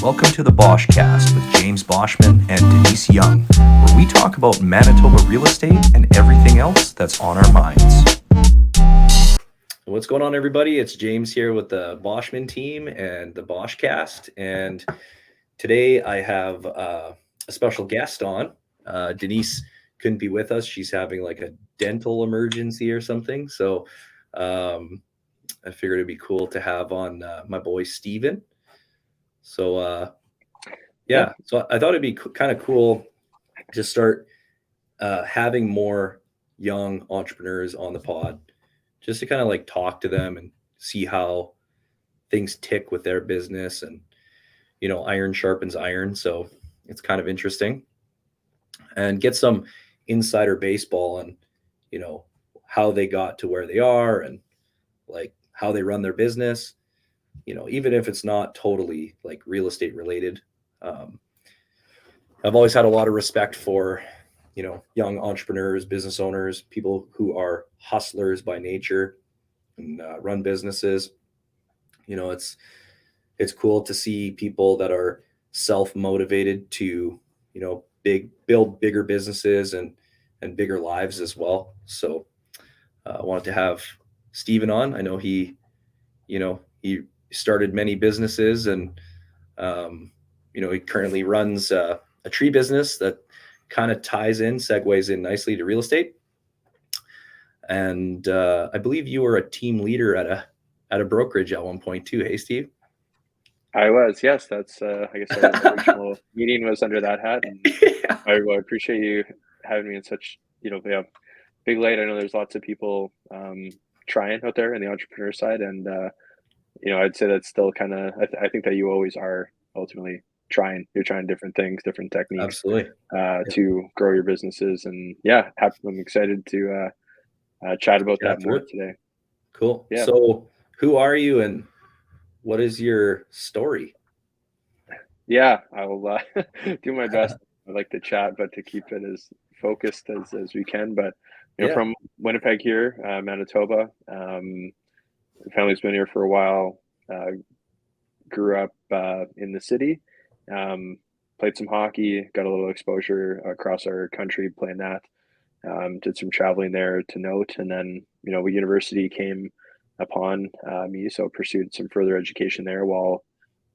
Welcome to the Boschcast with James Boschman and Denise Young, where we talk about Manitoba real estate and everything else that's on our minds. What's going on, everybody? It's James here with the Boschman team and the Boschcast, and today I have a special guest on. Denise couldn't be with us. She's having like a dental emergency or something, so I figured it'd be cool to have on my boy Steven. So so I thought it'd be kind of cool to start having more young entrepreneurs on the pod, just to kind of like talk to them and see how things tick with their business. And iron sharpens iron, so it's kind of interesting, and get some insider baseball on how they got to where they are and like how they run their business, even if it's not totally like real estate related. I've always had a lot of respect for, young entrepreneurs, business owners, people who are hustlers by nature and run businesses. It's cool to see people that are self-motivated to, build bigger businesses and bigger lives as well. So I wanted to have Steven on. I know he started many businesses, and he currently runs a tree business that kind of segues in nicely to real estate. And I believe you were a team leader at a brokerage at one point too. Hey, Steve? I was, yes. That's I guess our original meeting was under that hat, and Yeah. I appreciate you having me in such big light. I know there's lots of people trying out there in the entrepreneur side, and I'd say that's still kind of I think that you always are ultimately trying. You're trying different things, different techniques, Absolutely. to grow your businesses, and I'm excited to chat about that more today. Cool. Yeah. So who are you and what is your story? Yeah, I will do my best. I like to chat, but to keep it as focused as we can. But from Winnipeg here, Manitoba. Family's been here for a while. Grew up in the city. Played some hockey. Got a little exposure across our country playing that. Did some traveling there to note, and then university came upon me, so pursued some further education there while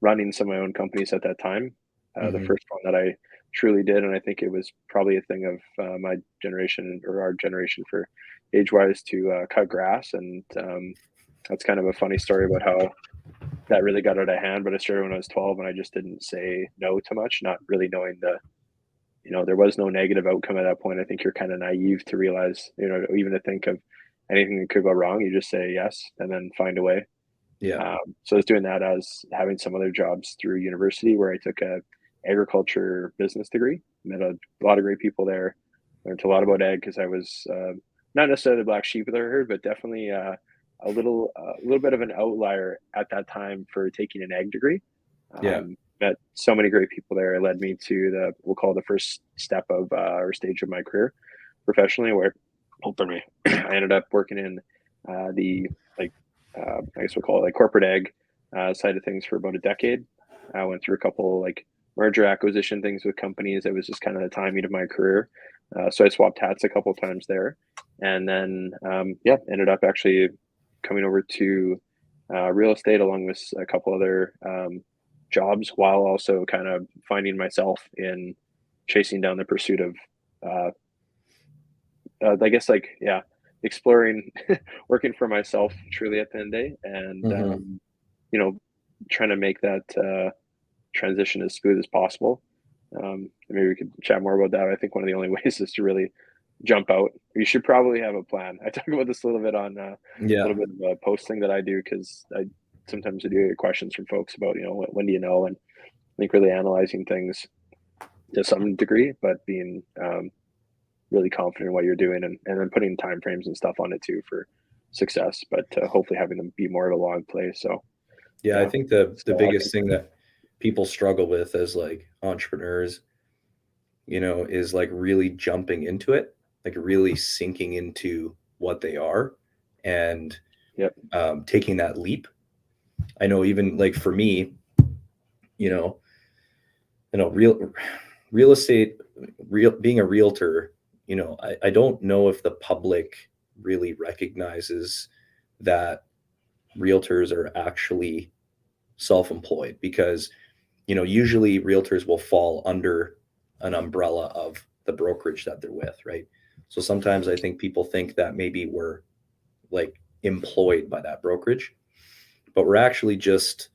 running some of my own companies at that time. The first one that I truly did, and I think it was probably a thing of my generation or our generation for age-wise to cut grass, and that's kind of a funny story about how that really got out of hand. But I started when I was 12, and I just didn't say no to much, not really knowing there was no negative outcome at that point. I think you're kind of naive to realize, even to think of anything that could go wrong. You just say yes and then find a way. Yeah. So I was doing that as having some other jobs through university, where I took a agriculture business degree. Met a lot of great people there. Learned a lot about ag because I was not necessarily the black sheep of the herd, but definitely a little bit of an outlier at that time for taking an ag degree. Met so many great people there. It led me to we'll call it the first step of or stage of my career professionally, where I ended up working in the I guess we'll call it like corporate ag side of things for about a decade. I went through a couple like merger acquisition things with companies. It was just kind of the timing of my career. So I swapped hats a couple of times there, and then ended up actually coming over to real estate along with a couple other jobs, while also kind of finding myself in chasing down the pursuit of exploring working for myself truly at the end of the day, and trying to make that transition as smooth as possible. Maybe we could chat more about that. I think one of the only ways is to really jump out. You should probably have a plan. I talk about this a little bit on a little bit of a posting that I do, because I sometimes do get questions from folks about when do you know, and I think really analyzing things to some degree, but being really confident in what you're doing, and then putting time frames and stuff on it too for success, but hopefully having them be more of a long play. So I think the biggest thing that people struggle with as like entrepreneurs, is like really jumping into it, like really sinking into what they are, and taking that leap. I know even like for me, real estate, being a realtor, I don't know if the public really recognizes that realtors are actually self-employed, because usually realtors will fall under an umbrella of the brokerage that they're with, right? So sometimes I think people think that maybe we're like employed by that brokerage, but we're actually just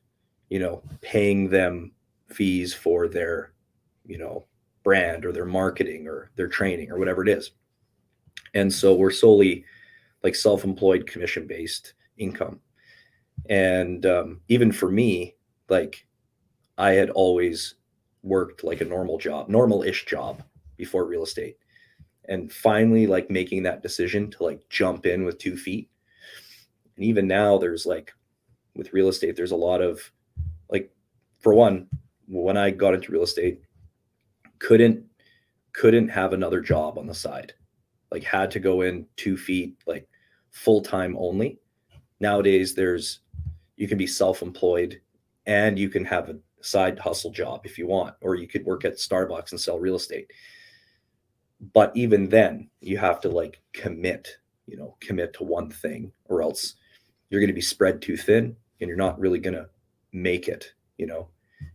paying them fees for their brand or their marketing or their training or whatever it is. And so we're solely like self-employed, commission based income. And even for me, like, I had always worked like a normal-ish job before real estate. And finally, like, making that decision to like jump in with 2 feet. And even now, there's like, with real estate, there's a lot of like, for one, when I got into real estate, couldn't have another job on the side. Like, had to go in 2 feet, like full time only. Nowadays, you can be self-employed and you can have a side hustle job if you want, or you could work at Starbucks and sell real estate. But even then, you have to like commit to one thing, or else you're going to be spread too thin and you're not really going to make it.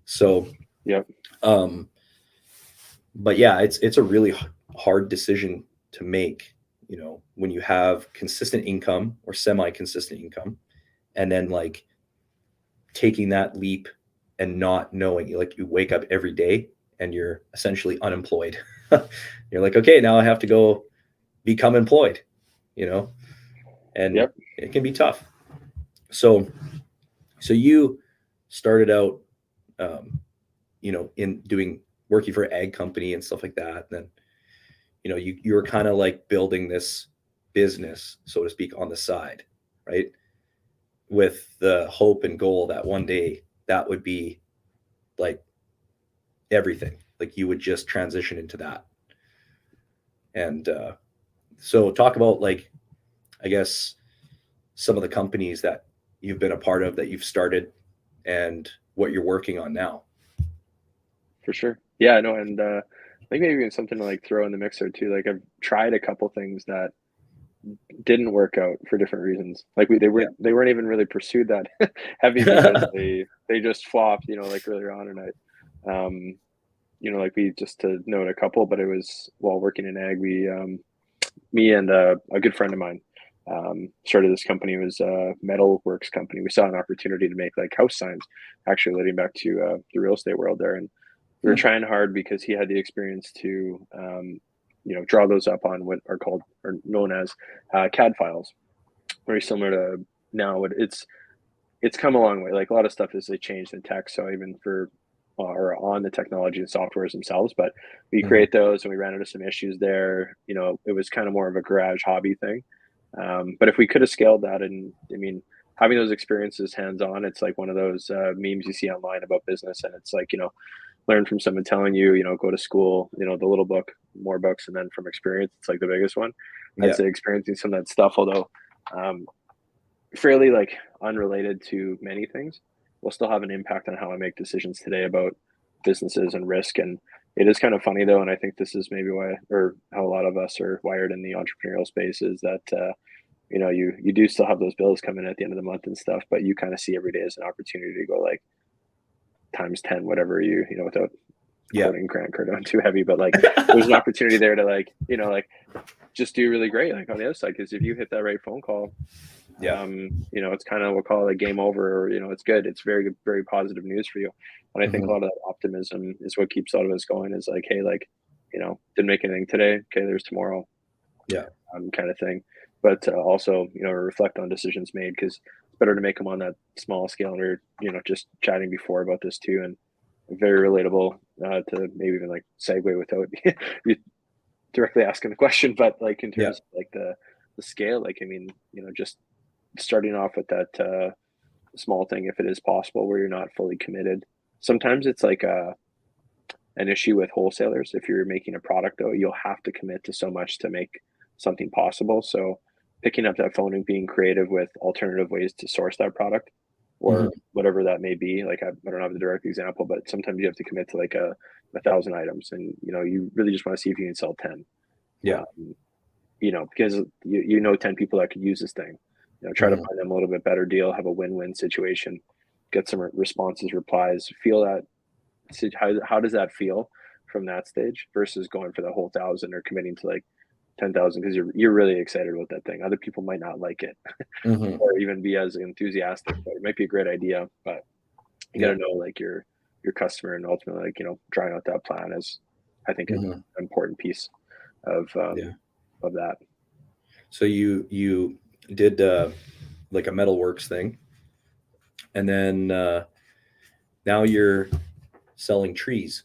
So, Yeah. But yeah, it's a really hard decision to make, when you have consistent income or semi-consistent income, and then like taking that leap and not knowing, like, you wake up every day and you're essentially unemployed. You're like, okay, now I have to go become employed, and Yep. it can be tough. So you started out, in working for an ag company and stuff like that. And then, you were kind of like building this business, so to speak, on the side, right? With the hope and goal that one day that would be like everything, like you would just transition into that. And so talk about, like, I guess, some of the companies that you've been a part of, that you've started, and what you're working on now. For sure. Yeah, no, and I think maybe even something to like throw in the mixer too. Like I've tried a couple things that didn't work out for different reasons. Like Yeah. they weren't even really pursued that heavy because they just flopped, like earlier on. And like we, just to note a couple, but it was while working in ag, we me and a good friend of mine started this company. It was a metal works company. We saw an opportunity to make like house signs, actually leading back to the real estate world there. And we were trying hard because he had the experience to draw those up on what are called, or known as, CAD files. Very similar to now. It's come a long way. Like a lot of stuff is, they changed in tech, so even for or on the technology and softwares themselves. But we Mhm. create those, and we ran into some issues there. It was kind of more of a garage hobby thing. But if we could have scaled that, and I mean, having those experiences hands on, it's like one of those memes you see online about business, and it's like, learn from someone telling you, go to school, the little book, more books, and then from experience, it's like the biggest one. I'd Yeah. say experiencing some of that stuff, although um, fairly like unrelated to many things, will still have an impact on how I make decisions today about businesses and risk. And it is kind of funny though, and I think this is maybe why, or how a lot of us are wired in the entrepreneurial space, is that you do still have those bills coming at the end of the month and stuff, but you kind of see every day as an opportunity to go like times 10, whatever without Yeah. quoting Grant Cardone too heavy, but like there's an opportunity there to like, just do really great, like on the other side. Because if you hit that right phone call, Yeah. it's kind of, we'll call it a game over, or, it's good. It's very good, very positive news for you. And I think a Mhm. lot of that optimism is what keeps a lot of us going, is like, hey, like, didn't make anything today. Okay, there's tomorrow, Yeah. kind of thing. But also, reflect on decisions made, because it's better to make them on that small scale. And we are just chatting before about this too, and very relatable to maybe even like segue without you directly asking the question, but like in Yeah. terms of like the scale, like, I mean, just starting off with that small thing, if it is possible, where you're not fully committed. Sometimes it's like an issue with wholesalers. If you're making a product though, you'll have to commit to so much to make something possible. So picking up that phone and being creative with alternative ways to source that product, or whatever that may be. Like I don't have the direct example, but sometimes you have to commit to like a 1,000 items, and you really just want to see if you can sell 10. Yeah. Because you know 10 people that could use this thing. Try to find them a little bit better deal, have a win-win situation, get some responses, replies, feel that. How does that feel from that stage versus going for the whole 1,000 or committing to like 10,000 because you're really excited about that thing. Other people might not like it or even be as enthusiastic, but it might be a great idea. But you got to know like your customer, and ultimately like drawing out that plan is, I think, an important piece of that. So you did like a metalworks thing, and then now you're selling trees.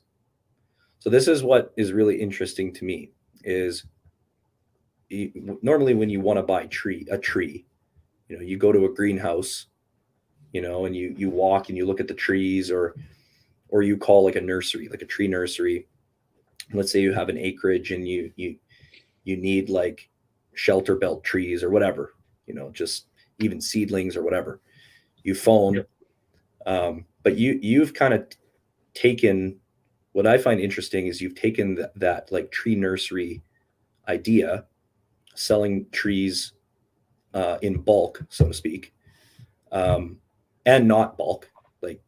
So this is what is really interesting to me is normally when you want to buy a tree, you go to a greenhouse, and you walk and you look at the trees, or you call like a nursery, like a tree nursery. Let's say you have an acreage and you need like shelter belt trees or whatever, just even seedlings or whatever. You phone, but you've kind of taken, what I find interesting is you've taken that like tree nursery idea, selling trees in bulk, so to speak, and not bulk. Like,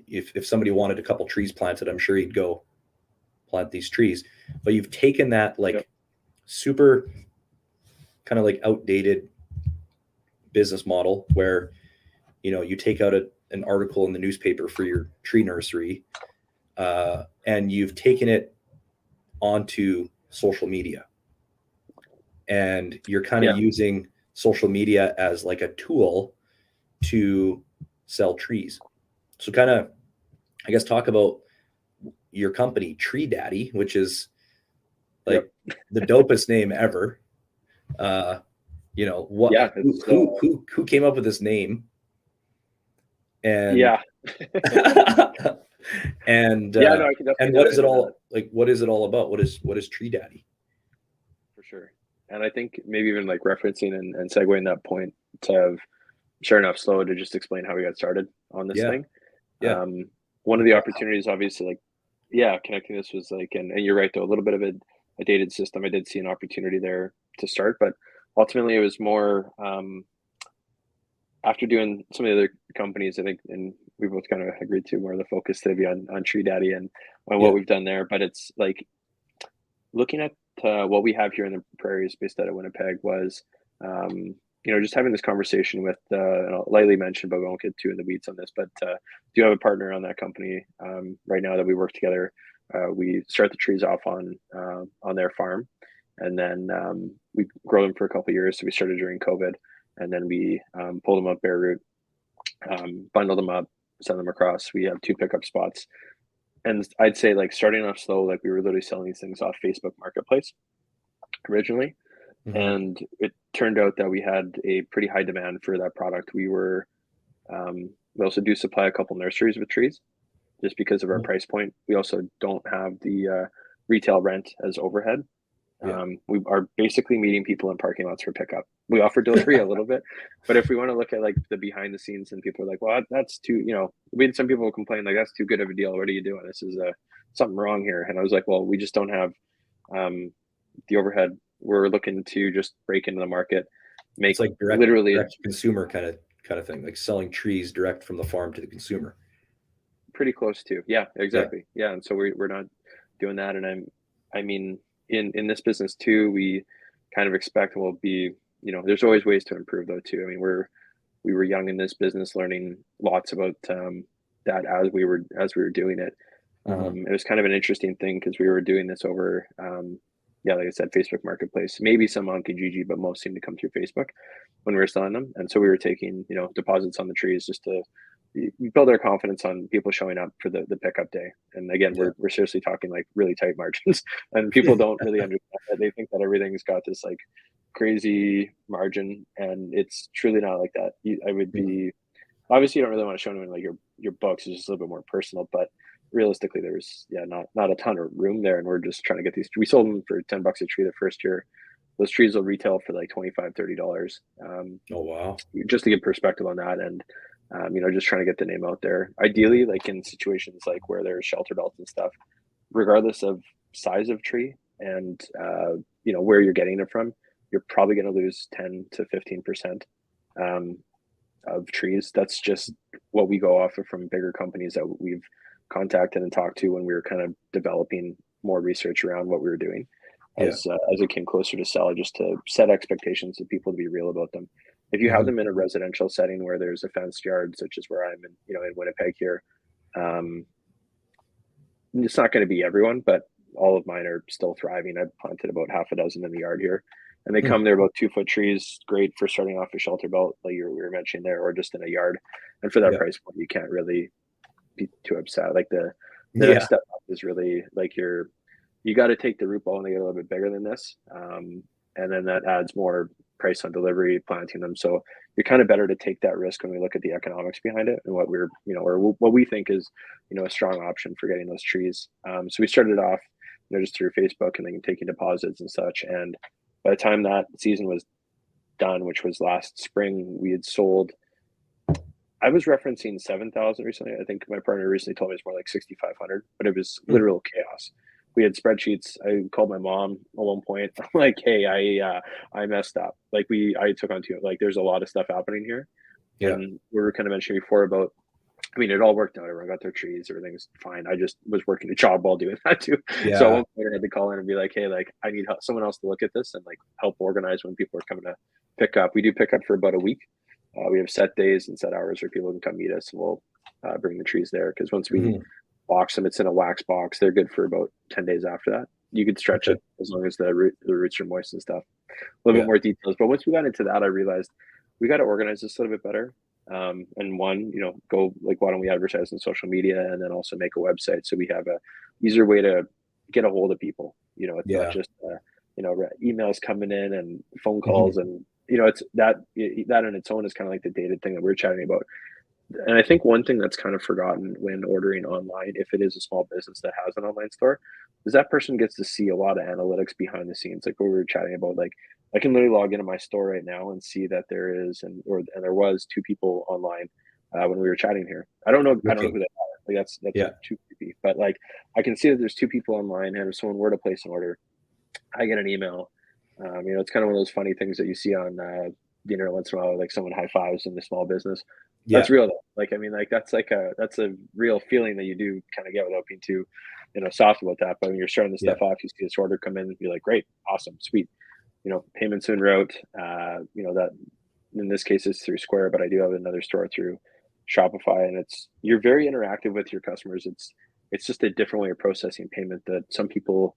if somebody wanted a couple trees planted, I'm sure he'd go plant these trees. But you've taken that like super kind of like outdated business model where, you take out an article in the newspaper for your tree nursery, and you've taken it onto social media, and you're kind of using social media as like a tool to sell trees. So kind of, I guess, talk about your company, Tree Daddii, which is like the dopest name ever. Who came up with this name? And and what is it all like? What is it all about? What is Tree Daddii? For sure. And I think maybe even like referencing and segueing that point to sure enough slow to just explain how we got started on this thing. One of the opportunities, obviously, like connecting this was like, and you're right though, a little bit of a dated system. I did see an opportunity there to start, but ultimately it was more after doing some of the other companies, I think, and we both kind of agreed to more of the focus to be on Tree Daddii and on what we've done there. But it's like looking at what we have here in the prairies based out of Winnipeg was, just having this conversation with, and I'll lightly mention, but we won't get too in the weeds on this, but do have a partner on that company right now that we work together. We start the trees off on their farm, and then we grow them for a couple of years. So we started during COVID, and then we pull them up bare root, bundle them up, send them across. We have 2 pickup spots. And I'd say like starting off slow, like we were literally selling these things off Facebook Marketplace originally. And it turned out that we had a pretty high demand for that product. We also do supply a couple nurseries with trees just because of our price point. We also don't have the retail rent as overhead. We are basically meeting people in parking lots for pickup. We offer delivery a little bit, but if we want to look at like the behind the scenes, and people are like, well, that's too, we had some people will complain like, that's too good of a deal. What are you doing? This is something wrong here. And I was like, well, we just don't have the overhead. We're looking to just break into the market, make it's like direct to consumer kind of thing, like selling trees direct from the farm to the consumer. Pretty close to, yeah, exactly. Yeah. And so we're not doing that. And I mean, in this business too, we kind of expect we'll be, there's always ways to improve though too. I mean, we were young in this business, learning lots about that as we were doing it. It was kind of an interesting thing because we were doing this over, like I said, Facebook Marketplace, maybe some on Kijiji, but most seemed to come through Facebook when we were selling them. And so we were taking, deposits on the trees just to build our confidence on people showing up for the pickup day. And again, we're seriously talking like really tight margins, and people don't really understand that. They think that everything's got this like crazy margin, and it's truly not like that. I would be, obviously you don't really want to show anyone like your books. It's just a little bit more personal, but realistically there was not a ton of room there, and we're just trying to get these. We sold them for $10 a tree the first year. those trees will retail for like $25-$30. Oh, wow. Just to get perspective on that, and just trying to get the name out there. Ideally, like in situations like where there's shelter belts and stuff, regardless of size of tree and where you're getting it from, you're probably going to lose 10 to 15% of trees. That's just what we go off of from bigger companies that we've contacted and talked to when we were kind of developing more research around what we were doing as it came closer to sell, just to set expectations of people, to be real about them. If you have them in a residential setting where there's a fenced yard, such as where I'm in Winnipeg here, it's not going to be everyone, but all of mine are still thriving. I've planted about half a dozen in the yard here, and they come, they're about 2-foot trees, great for starting off a shelter belt, like we were mentioning there, or just in a yard. And for that price point, you can't really be too upset. Like the next step up is really like you got to take the root ball and they get a little bit bigger than this, and then that adds more price on delivery, planting them. So you're kind of better to take that risk when we look at the economics behind it and what we're, or what we think is, a strong option for getting those trees. So we started off, just through Facebook and then taking deposits and such. And by the time that season was done, which was last spring, we had sold, I was referencing 7,000 recently. I think my partner recently told me it's more like 6,500, but it was literal chaos. We had spreadsheets. I called my mom at one point. I'm like, hey, I messed up. Like I took on too, like there's a lot of stuff happening here. Yeah. And we were kind of mentioning before about, it all worked out. Everyone got their trees. Everything's fine. I just was working a job while doing that too. Yeah. So at one point I had to call in and be like, hey, like I need someone else to look at this and like help organize when people are coming to pick up. We do pick up for about a week. We have set days and set hours where people can come meet us, and we'll bring the trees there. Because once we box them, it's in a wax box. They're good for about 10 days after that. You could stretch it as long as the roots are moist and stuff. A little bit more details. But once we got into that, I realized we got to organize this a little bit better. And one, go like, why don't we advertise on social media, and then also make a website so we have a easier way to get a hold of people. It's not just emails coming in and phone calls and it's that in its own is kind of like the dated thing that we're chatting about. And I think one thing that's kind of forgotten when ordering online, if it is a small business that has an online store, is that person gets to see a lot of analytics behind the scenes. Like what we were chatting about, like I can literally log into my store right now and see that there is and there was 2 people online when we were chatting here. I don't know who they are. Like that's too creepy. But like I can see that there's 2 people online, and if someone were to place an order, I get an email. It's kind of one of those funny things that you see on dinner once in a while, like someone high fives in the small business. That's real though. Like that's a real feeling that you do kind of get without being too soft about that. But when you're starting this stuff off, you see this order come in and be like, great, awesome, sweet, payments en route. That in this case is through Square, but I do have another store through Shopify, and you're very interactive with your customers. It's just a different way of processing payment that some people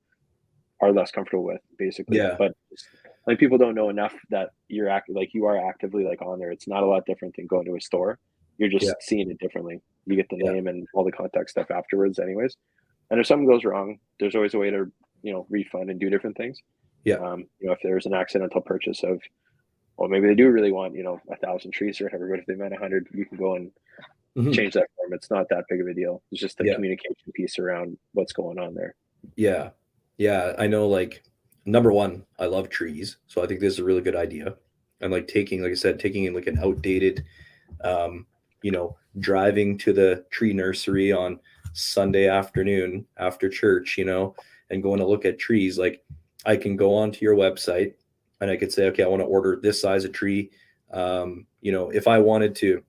are less comfortable with, basically. But like people don't know enough that you are actively like on there. It's not a lot different than going to a store. You're just seeing it differently. You get the name and all the contact stuff afterwards anyways. And if something goes wrong, there's always a way to, refund and do different things. If there's an accidental purchase of, well, maybe they do really want, 1,000 trees or whatever, but if they meant 100, you can go and change that form. It's not that big of a deal. It's just the communication piece around what's going on there. Yeah. Yeah. I know, like, number one, I love trees. So I think this is a really good idea. And like taking in like an outdated, driving to the tree nursery on Sunday afternoon after church, and going to look at trees. Like I can go onto your website and I could say, okay, I want to order this size of tree. If I wanted to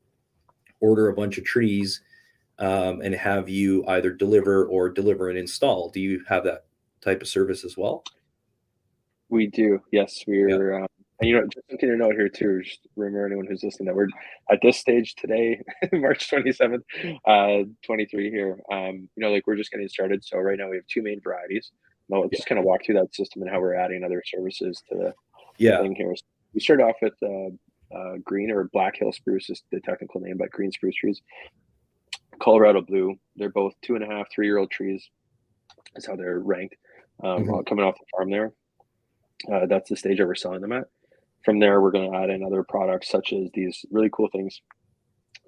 order a bunch of trees and have you either deliver and install, do you have that type of service as well? We do. Yes, we're, and just something to note here too, just remember anyone who's listening that we're at this stage today, March 27th, 23 here. Like we're just getting started. So right now we have 2 main varieties. I'll just kind of walk through that system and how we're adding other services to the thing here. So we started off with green, or Black Hill spruce is the technical name, but green spruce trees. Colorado blue. They're both 2.5, 3-year-old trees. That's how they're ranked. Coming off the farm there. That's the stage that we're selling them at. From there, we're going to add in other products such as these really cool things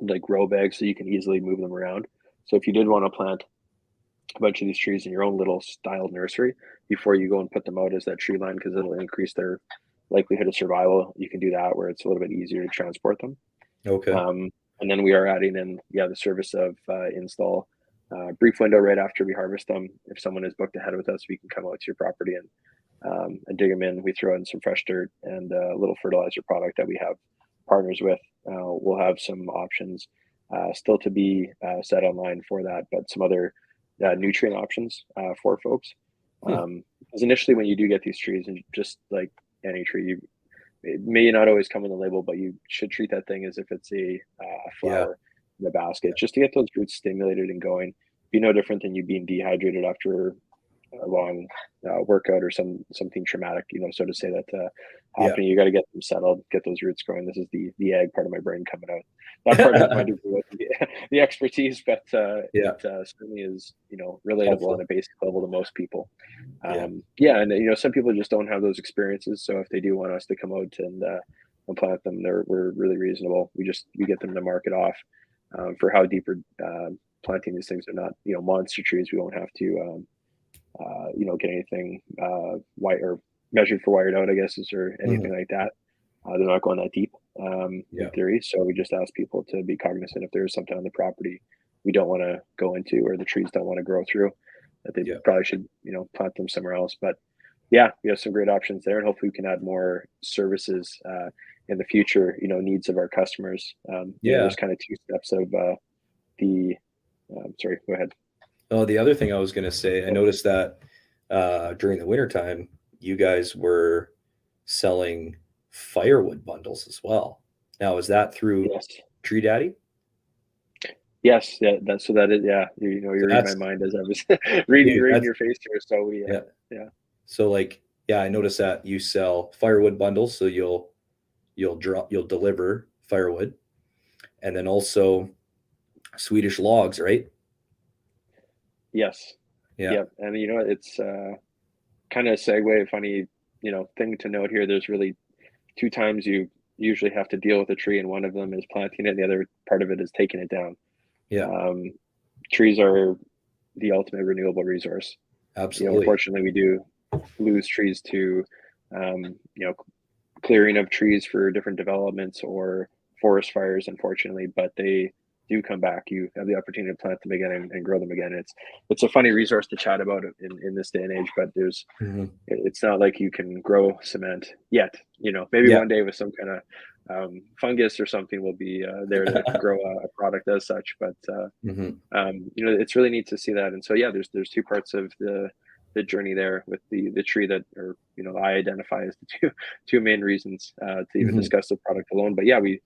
like grow bags, so you can easily move them around. So if you did want to plant bunch of these trees in your own little styled nursery before you go and put them out as that tree line, because it'll increase their likelihood of survival. You can do that where it's a little bit easier to transport them. Okay. And then we are adding in, the service of install brief window right after we harvest them. If someone is booked ahead with us, we can come out to your property and dig them in. We throw in some fresh dirt and a little fertilizer product that we have partners with. We'll have some options still to be set online for that, but some other nutrient options for folks. Because initially, when you do get these trees, and just like any tree, it may not always come in the label, but you should treat that thing as if it's a flower in the basket, just to get those roots stimulated and going. Be no different than you being dehydrated after a long workout or something traumatic, so to say that happening. You got to get them settled, get those roots growing. This is the ag part of my brain coming out. That part of my degree wasn't the expertise, but it certainly is, relatable Helpful. on a basic level to most people. And some people just don't have those experiences. So if they do want us to come out and plant them, we're really reasonable. We get them to mark it off for how deep we're planting these things. They're not, monster trees. We won't have to get anything white or measured for wired out, I guess, or anything like that. They're not going that deep in theory. So we just ask people to be cognizant if there's something on the property we don't want to go into, or the trees don't want to grow through, that they probably should, plant them somewhere else. But we have some great options there, and hopefully we can add more services in the future, needs of our customers. There's kind of two steps of sorry, go ahead. Oh, the other thing I was going to say, I noticed that during the wintertime, you guys were selling firewood bundles as well. Now, is that through Tree Daddii? Yes, yeah. That is, yeah. You're reading my mind as I was reading your face here. So So I noticed that you sell firewood bundles, so you'll deliver firewood, and then also Swedish logs, right? Yes. Yeah. And it's kind of a segue, funny, thing to note here. There's really two times you usually have to deal with a tree, and one of them is planting it, and the other part of it is taking it down. Trees are the ultimate renewable resource. Absolutely. Unfortunately, we do lose trees to clearing of trees for different developments or forest fires, unfortunately, but they do come back. You have the opportunity to plant them again and grow them again. It's a funny resource to chat about in this day and age, but there's it's not like you can grow cement yet. Maybe one day with some kind of fungus or something will be there to grow a product as such. But it's really neat to see that. And so there's two parts of the journey there with the tree that are I identify as the two main reasons to even discuss the product alone. But we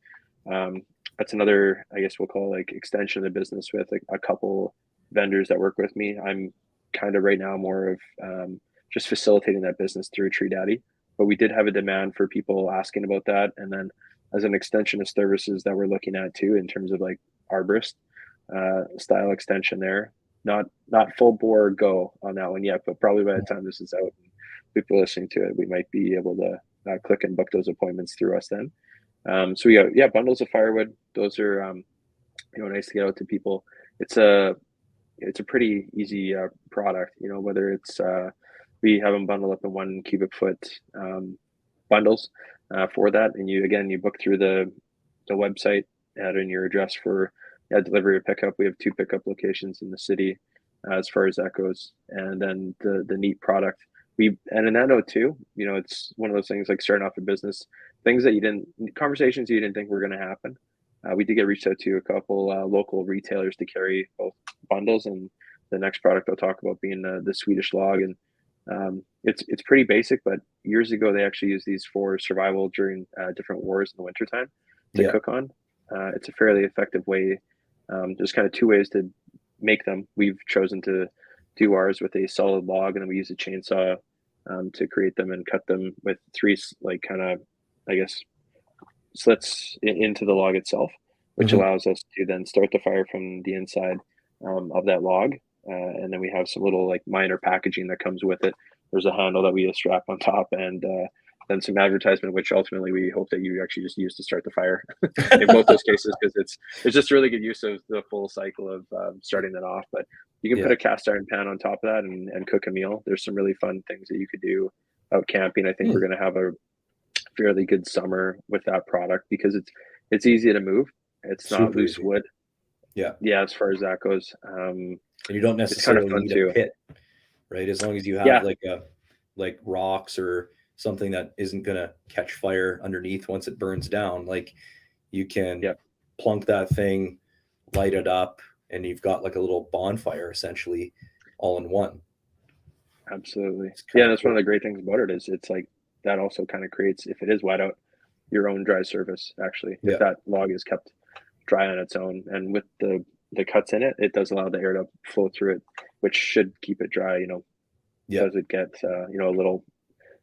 that's another, I guess we'll call extension of the business with a couple vendors that work with me. I'm kind of right now more of just facilitating that business through Tree Daddii, but we did have a demand for people asking about that. And then as an extension of services that we're looking at too, in terms of arborist style extension there, not full bore go on that one yet, but probably by the time this is out and people listening to it, we might be able to click and book those appointments through us then. So we got bundles of firewood. Those are nice to get out to people. It's a pretty easy product. Whether it's we have them bundled up in 1 cubic foot bundles for that, and you book through the website, add in your address for delivery or pickup. We have 2 pickup locations in the city as far as that goes, and then the neat product. And in that note too, it's one of those things like starting off a business, conversations you didn't think were going to happen. We did get reached out to a couple local retailers to carry both bundles, and the next product I'll talk about being the Swedish log. And it's pretty basic, but years ago they actually used these for survival during different wars in the wintertime to cook on. It's a fairly effective way. There's kind of 2 ways to make them. We've chosen to do ours with a solid log, and then we use a chainsaw to create them and cut them with 3 slits into the log itself, which allows us to then start the fire from the inside of that log. And then we have some little minor packaging that comes with it. There's a handle that we strap on top, and then some advertisement, which ultimately we hope that you actually just use to start the fire in both those cases, because it's just a really good use of the full cycle of starting that off. But you can put a cast iron pan on top of that and cook a meal. There's some really fun things that you could do out camping. I think we're going to have a fairly good summer with that product because it's easy to move. It's not Super loose easy. wood. Yeah. As far as that goes. And you don't It's kind of necessarily fun need too. a pit, right? As long as you have like rocks or something that isn't going to catch fire underneath once it burns down, like you can plunk that thing, light it up, and you've got like a little bonfire essentially all in one. Absolutely. Yeah, that's one of the great things about it is it's like that also kind of creates, if it is wet out, your own dry surface actually. If that log is kept dry on its own, and with the cuts in it, it does allow the air to flow through it, which should keep it dry, Does it get a little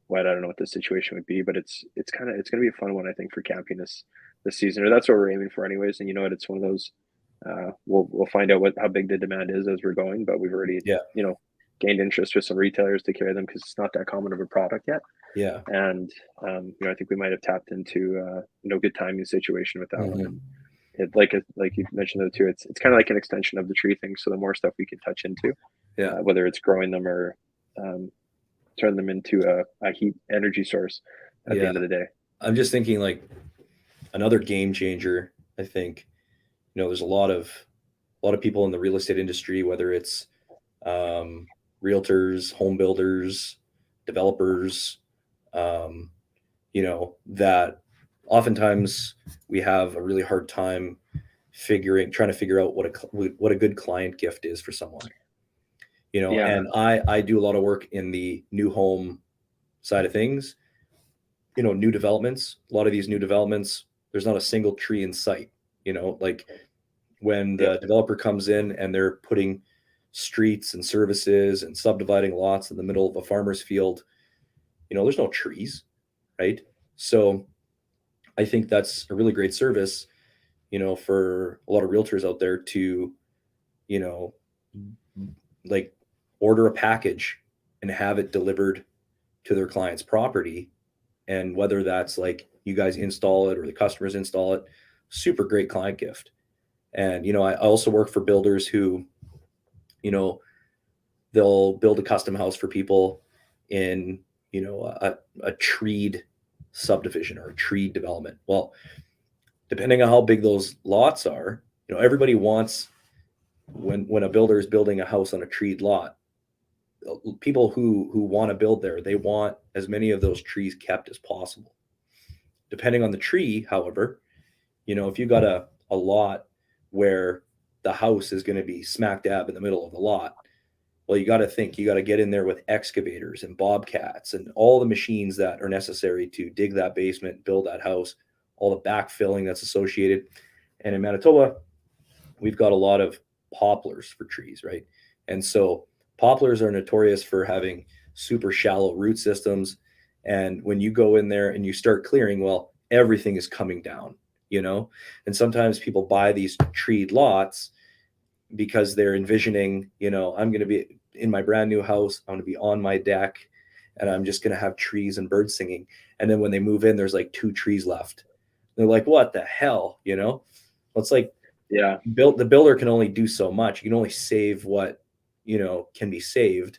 wet? I don't know what the situation would be, but it's going to be a fun one, I think, for camping this season, or that's what we're aiming for anyways. And it's one of those, we'll find out how big the demand is as we're going, but we've already gained interest with some retailers to carry them because it's not that common of a product yet. And I think we might have tapped into good timing situation with that one. And it, like you mentioned though too, it's kind of like an extension of the tree thing. So the more stuff we can touch into, whether it's growing them or turn them into a heat energy source at the end of the day. I'm just thinking like another game changer. I think there's a lot of people in the real estate industry, whether it's realtors, home builders, developers, that oftentimes we have a really hard time trying to figure out what a good client gift is for someone. And I do a lot of work in the new home side of things, new developments. A lot of these new developments, there's not a single tree in sight, like when the developer comes in and they're putting streets and services and subdividing lots in the middle of a farmer's field, there's no trees, right? So I think that's a really great service, for a lot of realtors out there to, like order a package and have it delivered to their client's property. And whether that's like you guys install it or the customers install it, super great client gift. And, I also work for builders who, they'll build a custom house for people in, a treed subdivision or a treed development. Well, depending on how big those lots are, everybody wants, when a builder is building a house on a treed lot, people who want to build there, they want as many of those trees kept as possible. Depending on the tree, however, if you got a lot where the house is going to be smack dab in the middle of the lot, well, you got to get in there with excavators and bobcats and all the machines that are necessary to dig that basement, build that house, all the backfilling that's associated. And in Manitoba, we've got a lot of poplars for trees, right? And so poplars are notorious for having super shallow root systems. And when you go in there and you start clearing, well, everything is coming down, and sometimes people buy these treed lots because they're envisioning, I'm going to be in my brand new house, I'm going to be on my deck, and I'm just going to have trees and birds singing. And then when they move in, there's like 2 trees left. They're like, what the hell, Well, it's like, the builder can only do so much. You can only save what, can be saved.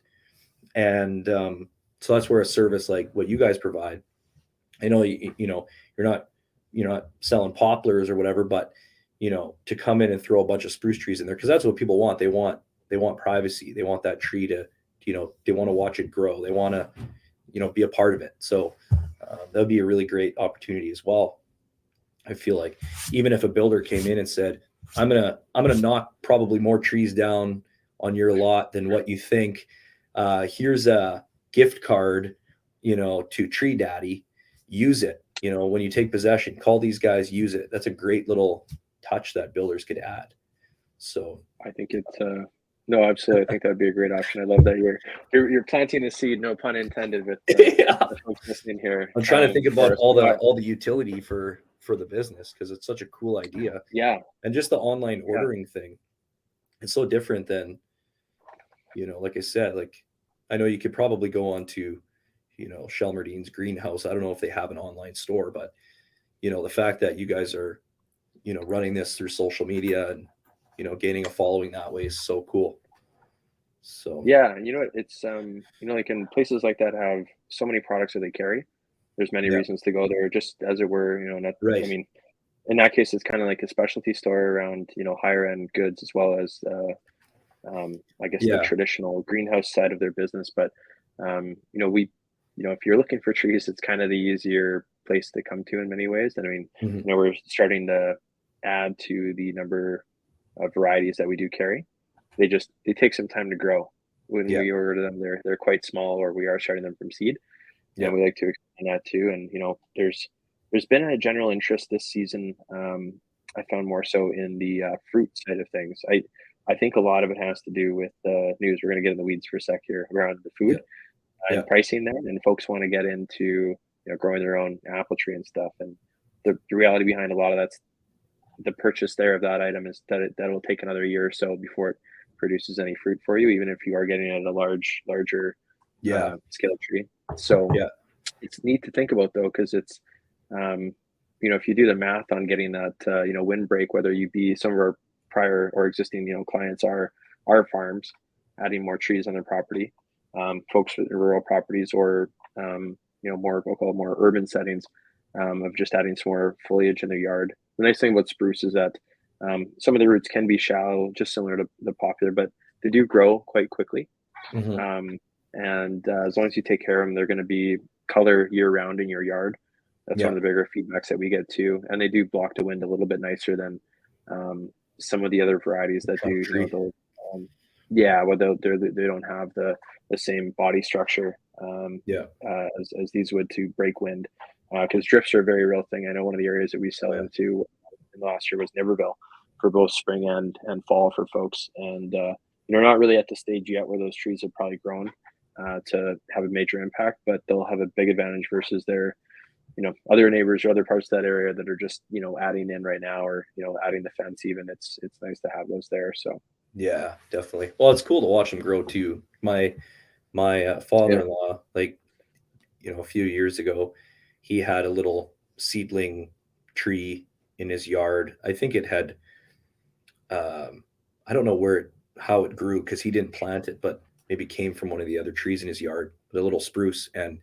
And so that's where a service like what you guys provide, I know, you're not selling poplars or whatever, but to come in and throw a bunch of spruce trees in there, because that's what people want. They want privacy. They want that tree to, they want to watch it grow. They want to, be a part of it. So that'd be a really great opportunity as well. I feel like even if a builder came in and said, I'm gonna knock probably more trees down on your lot than what you think. Here's a gift card, to Tree Daddii. Use it. When you take possession, call these guys, use it. That's a great little touch that builders could add. So I think no, absolutely. I think that'd be a great option. I love that you're planting a seed, no pun intended, with the folks listening here. I'm trying to think about all the utility for the business, because it's such a cool idea. Yeah. And just the online ordering thing, it's so different than, like I said, like I know you could probably go on to, Shelmerdine's greenhouse. I don't know if they have an online store, but the fact that you guys are, running this through social media and, gaining a following that way is so cool. So Yeah, and it's like in places like that have so many products that they carry. There's many yeah, reasons to go there, just as it were. Not. I right. mean, in that case, it's kind of like a specialty store around higher end goods as well as I guess the Yeah. traditional greenhouse side of their business. But we, if you're looking for trees, it's kind of the easier place to come to in many ways. And I mean, Mhm. we're starting to add to the number of varieties that we do carry. They take some time to grow. When Yeah. we order them, they're quite small, or we are starting them from seed, and Yeah. we like to expand that too. And there's been a general interest this season. I found more so in the fruit side of things. I think a lot of it has to do with the news. We're going to get in the weeds for a sec here around the Yeah. food Yeah. and pricing there, and folks want to get into growing their own apple tree and stuff. And the reality behind a lot of that's the purchase there of that item is that will take another year or so before it produces any fruit for you, even if you are getting it at a larger Yeah. scale tree. So Yeah. it's neat to think about though, because it's if you do the math on getting that windbreak, whether you be some of our prior or existing clients are our farms adding more trees on their property, folks with rural properties or more we'll call it more urban settings, of just adding some more foliage in their yard. The nice thing about spruce is that some of the roots can be shallow, just similar to the popular, but they do grow quite quickly. Mhm. Um, and as long as you take care of them, they're going to be color year round in your yard. That's Yeah. one of the bigger feedbacks that we get too. And they do block the wind a little bit nicer than some of the other varieties that do. Trunk tree. Um, yeah, well, they don't have the same body structure Yeah. as these would to break wind. Because drifts are a very real thing. I know one of the areas that we Oh, sell yeah. into in the last year was Niverville for both spring and fall for folks. And not really at the stage yet where those trees have probably grown to have a major impact, but they'll have a big advantage versus their other neighbors or other parts of that area that are just adding in right now, or adding the fence. Even it's nice to have those there. So Yeah, definitely. Well, it's cool to watch them grow too. My yeah, father-in-law, like, a few years ago, he had a little seedling tree in his yard. I think it had, I don't know how it grew because he didn't plant it, but maybe came from one of the other trees in his yard, the little spruce. And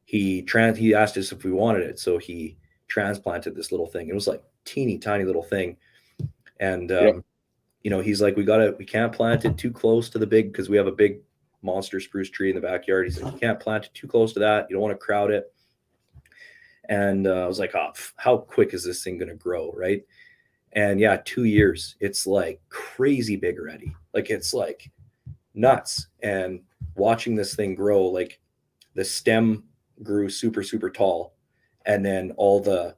he asked us if we wanted it, so he transplanted this little thing. It was like teeny tiny little thing, and yep, he's like, we can't plant it too close to the big, because we have a big monster spruce tree in the backyard. He's like, you can't plant it too close to that. You don't want to crowd it. And I was like, oh, how quick is this thing going to grow, right? And yeah, 2 years, it's like crazy big already. Like, it's like nuts. And watching this thing grow, like the stem grew super, super tall. And then all the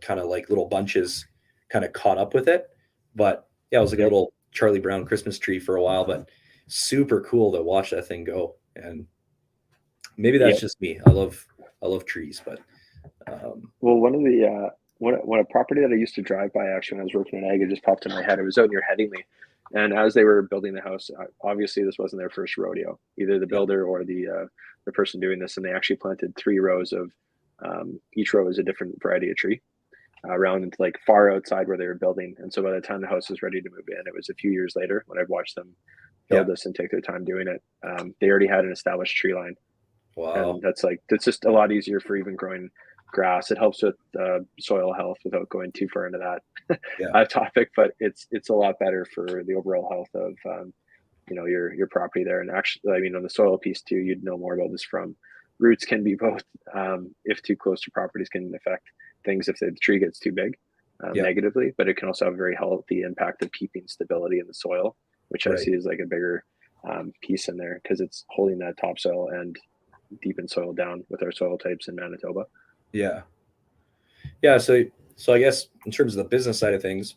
kind of like little bunches kind of caught up with it. But yeah, it was like a yep, little Charlie Brown Christmas tree for a while, but super cool to watch that thing go. And maybe that's yep. just me. I love trees, but Well, one of the one a property that I used to drive by actually when I was working in ag, it just popped in my head. It was out near Headingley, and as they were building the house, obviously this wasn't their first rodeo, either the yeah, builder or the person doing this, and they actually planted 3 rows of each row is a different variety of tree around into like far outside where they were building. And so by the time the house was ready to move in, it was a few years later when I've watched them yeah. build this and take their time doing it. They already had an established tree line, Wow. and that's just a lot easier for even growing grass. It helps with soil health without going too far into that Yeah, topic, but it's a lot better for the overall health of your property there. And actually, I mean, on the soil piece too, you'd know more about this from roots can be both if too close to properties can affect things if the tree gets too big yeah, negatively, but it can also have a very healthy impact of keeping stability in the soil, which I right. see as like a bigger piece in there because it's holding that topsoil and deep in soil down with our soil types in Manitoba. Yeah. Yeah. So I guess in terms of the business side of things,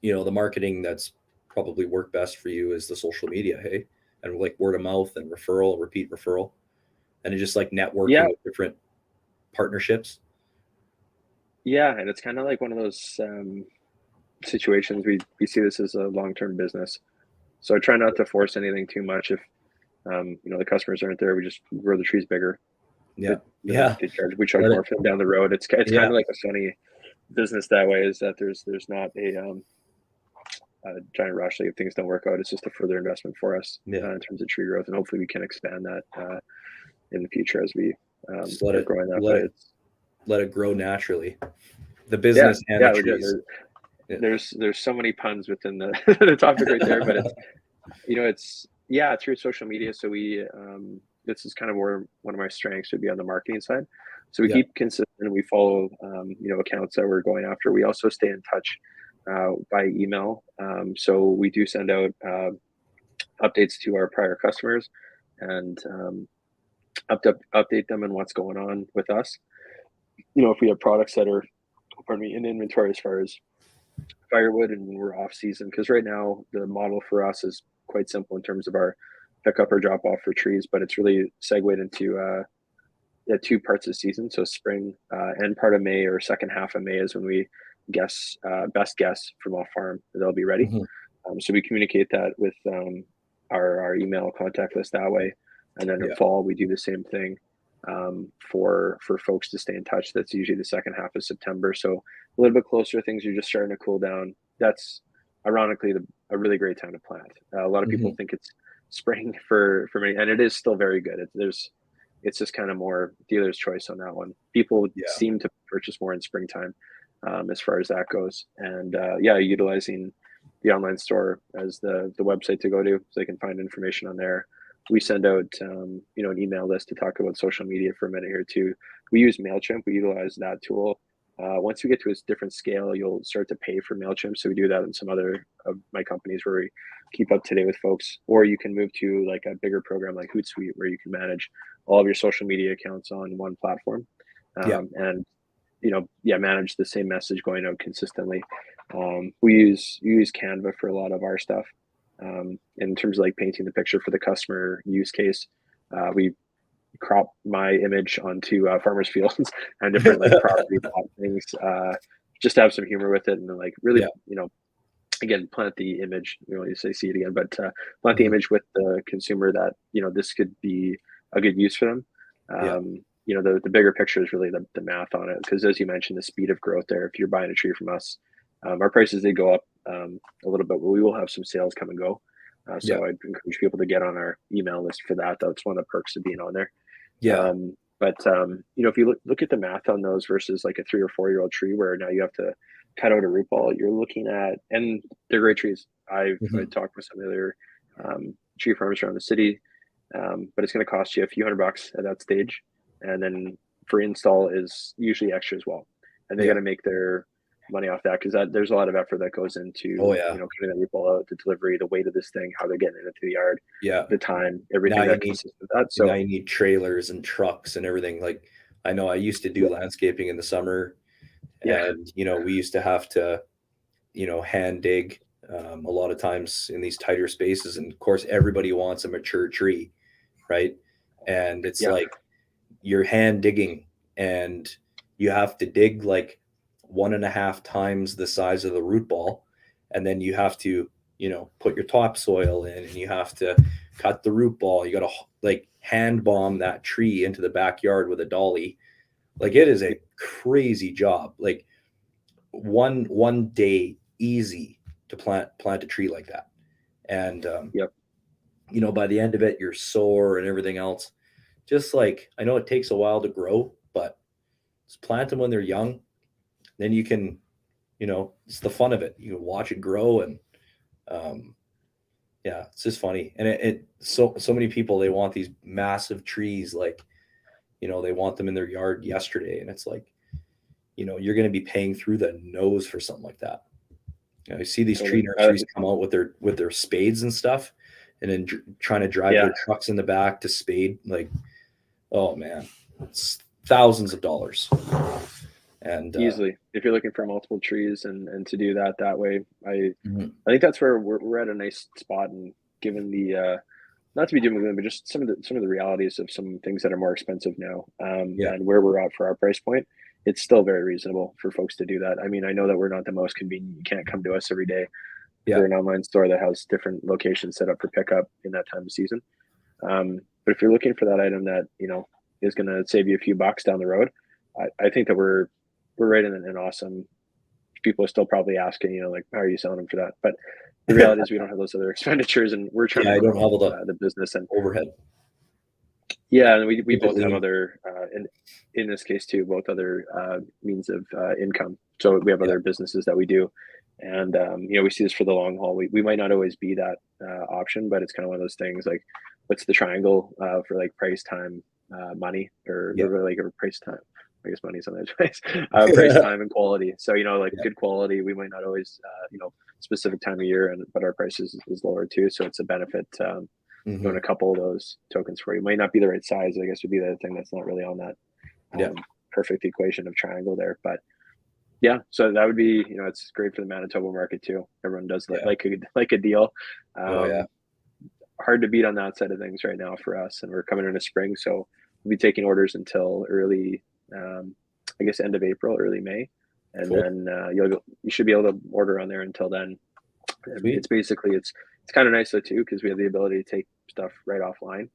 the marketing that's probably worked best for you is the social media, hey? And like word of mouth and referral, repeat referral. And it's just like Yeah, networking with different partnerships. yeah, and it's kind of like one of those situations we see this as a long term business. So I try not to force anything too much. The customers aren't there. We just grow the trees bigger. Yeah. We charge more for them down the road. It's kind of like a funny business that way, is that there's not a giant rush. Like if things don't work out, it's just a further investment for us in terms of tree growth, and hopefully we can expand that in the future as we let it grow naturally. The business and the trees. There's so many puns within the the topic right there, but it's through social media. So we this is kind of where one of my strengths would be on the marketing side. So we keep consistent. We follow accounts that we're going after. We also stay in touch by email. So we do send out updates to our prior customers and update them on what's going on with us. If we have products that are in inventory as far as firewood and when we're off season, because right now the model for us is quite simple in terms of our pickup or drop off for trees, but it's really segued into 2 parts of the season. So spring and part of May, or second half of May, is when we best guess from off farm they'll be ready. So we communicate that with our email contact list that way, and then in fall we do the same thing for folks to stay in touch. That's usually the second half of September, so a little bit closer, things are just starting to cool down. That's ironically a really great time to plant. A lot of people think it's spring for many, and it is still very good. It's just kind of more dealer's choice on that one. People seem to purchase more in springtime as far as that goes, and utilizing the online store as the website to go to, so they can find information on there. We send out an email list to talk about social media for a minute here too. We use MailChimp. We utilize that tool. Once we get to a different scale, you'll start to pay for MailChimp. So we do that in some other of my companies where we keep up to date with folks. Or you can move to like a bigger program like Hootsuite, where you can manage all of your social media accounts on one platform. And manage the same message going out consistently. We use Canva for a lot of our stuff. In terms of like painting the picture for the customer use case, we crop my image onto farmers fields and different like property things, just to have some humor with it, and then like really again, plant the image. We don't say see it again, but plant the image with the consumer that this could be a good use for them. The bigger picture is really the math on it, because as you mentioned, the speed of growth there. If you're buying a tree from us, our prices, they go up a little bit, but we will have some sales come and go. So I'd encourage people to get on our email list for that. That's one of the perks of being on there. If you look at the math on those versus like a 3 or 4 year old tree, where now you have to cut out a root ball, you're looking at, and they're great trees. I've talked with some of the other tree farmers around the city, but it's going to cost you a few $100 at that stage. And then for install is usually extra as well. And they got to make their money off that, because there's a lot of effort that goes into putting that root ball out, the delivery, the weight of this thing, how they're getting it into the yard, the time, everything that consists of that. So now you need trailers and trucks and everything. Like I know I used to do landscaping in the summer, and we used to have to hand dig a lot of times in these tighter spaces, and of course everybody wants a mature tree, right? And it's like you're hand digging, and you have to dig like 1.5 times the size of the root ball, and then you have to put your topsoil in, and you have to cut the root ball. You got to like hand bomb that tree into the backyard with a dolly. Like it is a crazy job. Like one day easy to plant a tree like that, and by the end of it you're sore and everything else. Just like, I know it takes a while to grow, but just plant them when they're young. Then you can, it's the fun of it. You can watch it grow, and it's just funny. And so many people, they want these massive trees, like, they want them in their yard yesterday. And it's like, you're going to be paying through the nose for something like that. I see these tree nurseries come out with their spades and stuff, and then trying to drive their trucks in the back to spade. Like, oh man, it's thousands of dollars. And easily, if you're looking for multiple trees and to do that way, I think that's where we're at a nice spot. And given the not to be doom and gloom, but just some of the realities of some things that are more expensive now, and where we're at for our price point, it's still very reasonable for folks to do that. I mean, I know that we're not the most convenient. You can't come to us every day. We're an online store that has different locations set up for pickup in that time of season. But if you're looking for that item that, is going to save you a few bucks down the road, I think that we're right in an awesome. People are still probably asking, like, how are you selling them for that? But the reality is we don't have those other expenditures, and we're trying Yeah, to I don't grow have all the the business. And overhead. yeah, and we Keep it both have lean. other, in this case too, both other means of income. So we have Yeah. other businesses that we do, and we see this for the long haul. We might not always be that option, but it's kind of one of those things like, what's the triangle for like price, time, money, or Yeah. like a price, time. I guess money's on that price, price, time, and quality. So like Yeah. good quality, we might not always specific time of year, but our price is lower too, so it's a benefit. Doing a couple of those tokens for you might not be the right size, I guess, would be the other thing that's not really on that Yeah. perfect equation of triangle there. But yeah, so that would be, it's great for the Manitoba market too. Everyone does Yeah. like a deal. Oh yeah. Hard to beat on that side of things right now for us, and we're coming into spring, so we'll be taking orders until early, I guess, end of April, early May, and Cool. then you should be able to order on there until then. Sweet. It's basically it's kind of nice though too, because we have the ability to take stuff right offline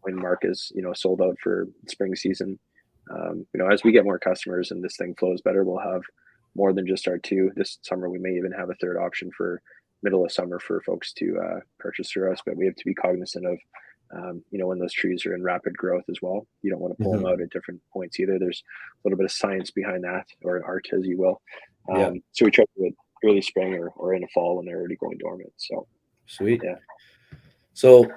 when Mark is sold out for spring season. As we get more customers and this thing flows better, we'll have more than just our two. This summer we may even have a third option for middle of summer for folks to purchase through us, but we have to be cognizant of when those trees are in rapid growth as well. You don't want to pull them out at different points either. There's a little bit of science behind that, or an art, as you will. So we try to do it early spring or in the fall when they're already going dormant. So sweet. Yeah. So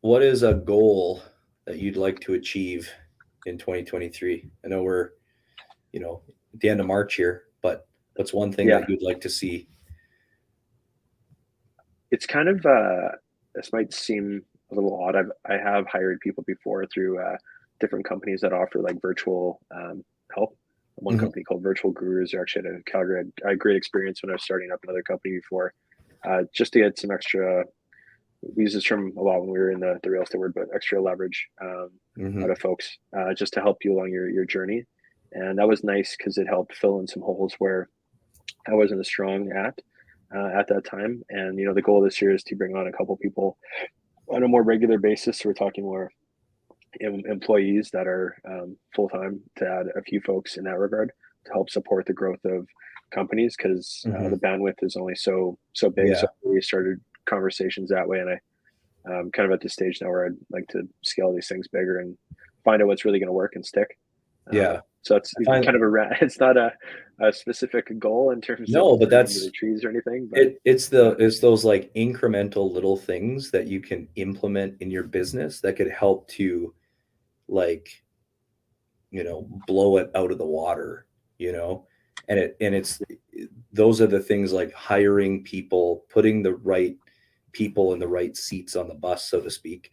what is a goal that you'd like to achieve in 2023? I know we're, at the end of March here, but what's one thing that you'd like to see? It's kind of this might seem a little odd. I have hired people before through different companies that offer like virtual help. One company called Virtual Gurus, or actually at Calgary, I had great experience when I was starting up another company before, just to get some extra. We use this term a lot when we were in the real estate world, but extra leverage out of folks, just to help you along your journey. And that was nice because it helped fill in some holes where I wasn't as strong at that time. And the goal this year is to bring on a couple people on a more regular basis. So we're talking more employees that are full time, to add a few folks in that regard to help support the growth of companies, because the bandwidth is only so big. Yeah. So we started conversations that way, and I'm kind of at the stage now where I'd like to scale these things bigger and find out what's really going to work and stick. So it's kind of it's not a specific goal in terms of but that's the trees or anything. But it's those like incremental little things that you can implement in your business that could help to, like, blow it out of the water, and it's those are the things like hiring people, putting the right people in the right seats on the bus, so to speak,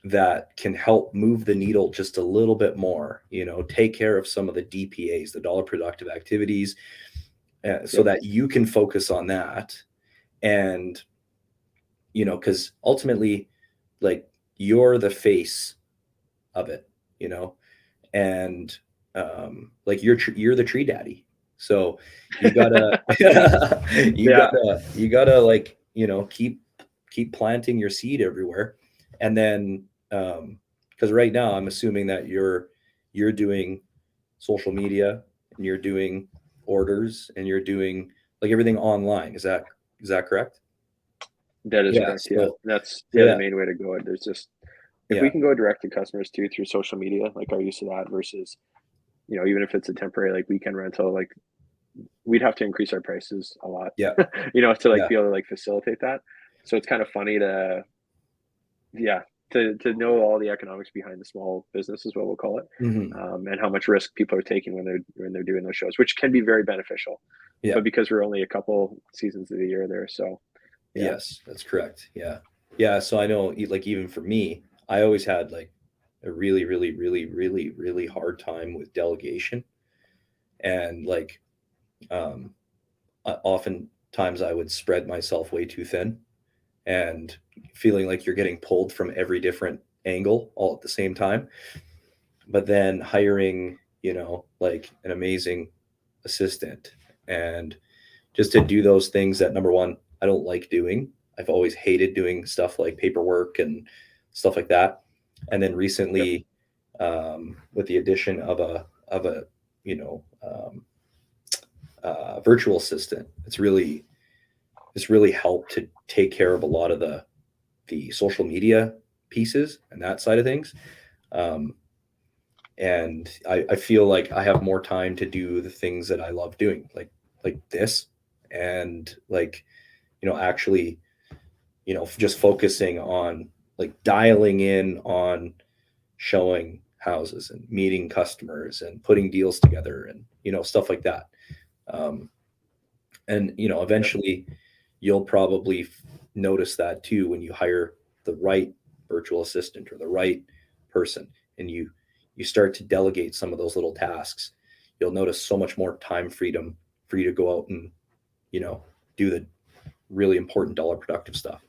that can help move the needle just a little bit more, take care of some of the DPAs, the dollar productive activities, so that you can focus on that. And, because ultimately, like, you're the face of it, and like you're the tree daddy. So you gotta, you gotta like, keep planting your seed everywhere. And then, because right now I'm assuming that you're doing social media, and you're doing orders, and you're doing like everything online. Is that correct? that is correct. So, yeah. That's the main way to go. There's just, if we can go direct to customers too through social media, like our use of that versus, even if it's a temporary like weekend rental, like we'd have to increase our prices a lot, to like be able to like facilitate that. So it's kind of funny to know all the economics behind the small business is what we'll call it, and how much risk people are taking when they're doing those shows, which can be very beneficial. But because we're only a couple seasons of the year there, so yes, that's correct. So I know, like, even for me, I always had like a really, really, really, really, really hard time with delegation, and like, oftentimes I would spread myself way too thin, and feeling like you're getting pulled from every different angle all at the same time. But then hiring, like an amazing assistant, and just to do those things that, number one, I don't like doing, I've always hated doing stuff like paperwork and stuff like that. And then recently, with the addition of a you know virtual assistant, it's really helped to take care of a lot of the social media pieces and that side of things. And I feel like I have more time to do the things that I love doing, like this, and like, actually, just focusing on like dialing in on showing houses and meeting customers and putting deals together and, stuff like that. And, eventually you'll probably notice that too when you hire the right virtual assistant or the right person, and you start to delegate some of those little tasks. You'll notice so much more time freedom for you to go out and, do the really important dollar productive stuff.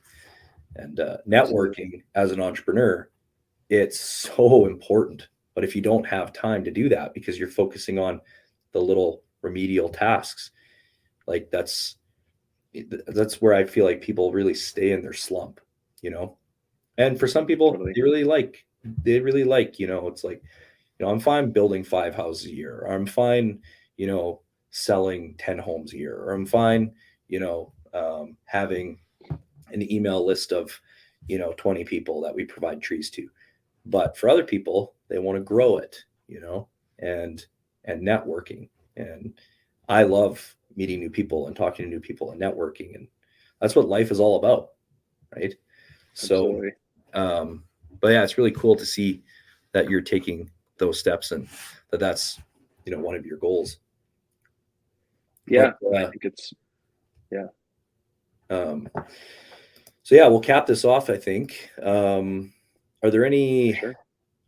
And networking as an entrepreneur, it's so important. But if you don't have time to do that because you're focusing on the little remedial tasks, like that's where I feel like people really stay in their slump, And for some people, Totally. they really like, it's like, I'm fine building 5 houses a year, or I'm fine, selling 10 homes a year, or I'm fine, having an email list of, 20 people that we provide trees to. But for other people, they want to grow it, and networking. And I love meeting new people and talking to new people and networking. And that's what life is all about. Right. Absolutely. So, but yeah, it's really cool to see that you're taking those steps and that's, one of your goals. Yeah. But, I think it's, yeah. So yeah, we'll cap this off, I think. Are there any Sure.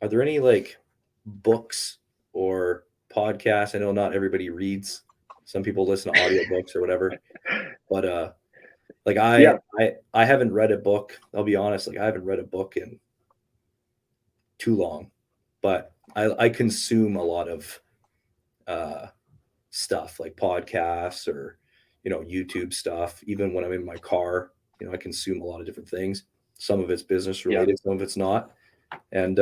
like books or podcasts? I know not everybody reads. Some people listen to audiobooks or whatever. But like I haven't read a book. I'll be honest, like I haven't read a book in too long. But I consume a lot of stuff like podcasts or YouTube stuff. Even when I'm in my car, I consume a lot of different things. Some of it's business related, some of it's not. And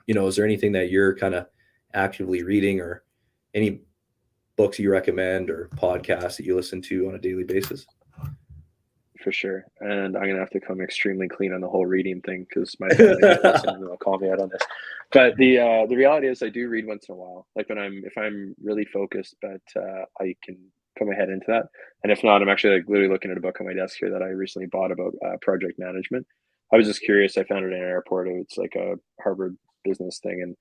is there anything that you're kind of actively reading, or any books you recommend or podcasts that you listen to on a daily basis? For sure. And I'm gonna have to come extremely clean on the whole reading thing because my family might listen and they'll call me out on this. But the reality is I do read once in a while. Like if I'm really focused, but I can put my head into that. And if not, I'm actually like literally looking at a book on my desk here that I recently bought about project management. I was just curious. I found it in an airport. It's like a Harvard business thing, and